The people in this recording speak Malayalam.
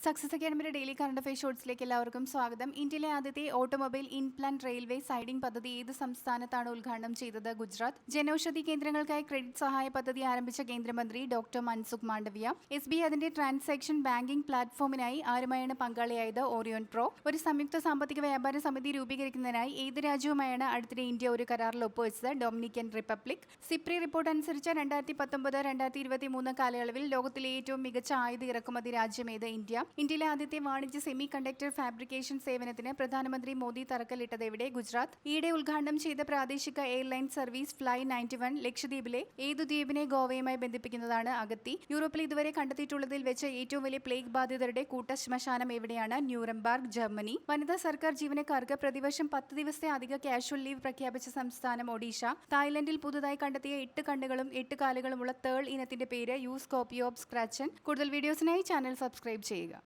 സക്സസ് അക്കാഡമിയുടെ ഡെയിലി കറണ്ട് അഫയർ ഷോർട്സിലേക്ക് എല്ലാവർക്കും സ്വാഗതം. ഇന്ത്യയിലെ ആദ്യത്തെ ഓട്ടോമൊബൈൽ ഇൻപ്ലാന്റ് റെയിൽവേ സൈഡിംഗ് പദ്ധതി ഏത് സംസ്ഥാനത്താണ് ഉദ്ഘാടനം ചെയ്തത്? ഗുജറാത്ത്. ജനൌഷധി കേന്ദ്രങ്ങൾക്കായി ക്രെഡിറ്റ് സഹായ പദ്ധതി ആരംഭിച്ച കേന്ദ്രമന്ത്രി ഡോക്ടർ മൻസുഖ് മാണ്ഡവ്യ. SBI അതിന്റെ ട്രാൻസാക്ഷൻ ബാങ്കിംഗ് പ്ലാറ്റ്ഫോമിനായി ആരുമായാണ് പങ്കാളിയായത്? Orion pro. ഒരു സംയുക്ത സാമ്പത്തിക വ്യാപാര സമിതി രൂപീകരിക്കുന്നതിനായി ഏത് രാജ്യവുമായാണ് അടുത്തിടെ ഇന്ത്യ ഒരു കരാറിൽ ഒപ്പുവെച്ചത്? Dominican republic. സിപ്രി റിപ്പോർട്ട് അനുസരിച്ച് 2019-2023 കാലയളവിൽ ലോകത്തിലെ ഏറ്റവും മികച്ച ആയുധ ഇറക്കുമതി രാജ്യമേത്? ഇന്ത്യ. ഇന്ത്യയിലെ ആദ്യത്തെ വാണിജ്യ സെമി കണ്ടക്ടർ ഫാബ്രിക്കേഷൻ സേവനത്തിന് പ്രധാനമന്ത്രി മോദി തറക്കല്ലിട്ടത് എവിടെ? ഗുജറാത്ത്. ഈയിടെ ഉദ്ഘാടനം ചെയ്ത പ്രാദേശിക എയർലൈൻ സർവീസ് ഫ്ലൈ 91 ലക്ഷദ്വീപിലെ ഏതു ദ്വീപിനെ ഗോവയുമായി ബന്ധിപ്പിക്കുന്നതാണ്? അഗത്തി. യൂറോപ്പിൽ ഇതുവരെ കണ്ടെത്തിയിട്ടുള്ളതിൽ വെച്ച് ഏറ്റവും വലിയ പ്ലേഗ് ബാധിതരുടെ കൂട്ട ശ്മശാനം എവിടെയാണ്? Nuremberg, Germany. വനിതാ സർക്കാർ ജീവനക്കാർക്ക് പ്രതിവർഷം 10 ദിവസത്തെ അധിക കാഷ്വൽ ലീവ് പ്രഖ്യാപിച്ച സംസ്ഥാനം ഒഡീഷ. തായ്ലൻഡിൽ പുതുതായി കണ്ടെത്തിയ 8 കണ്ണുകളും 8 കാലുകളുമുള്ള തേൾ ഇനത്തിന്റെ പേര് യൂസ്കോപ്പിയോപ്സ് ക്രാച്ചൻ. കൂടുതൽ വീഡിയോസിനായി ചാനൽ സബ്സ്ക്രൈബ് ചെയ്യുക.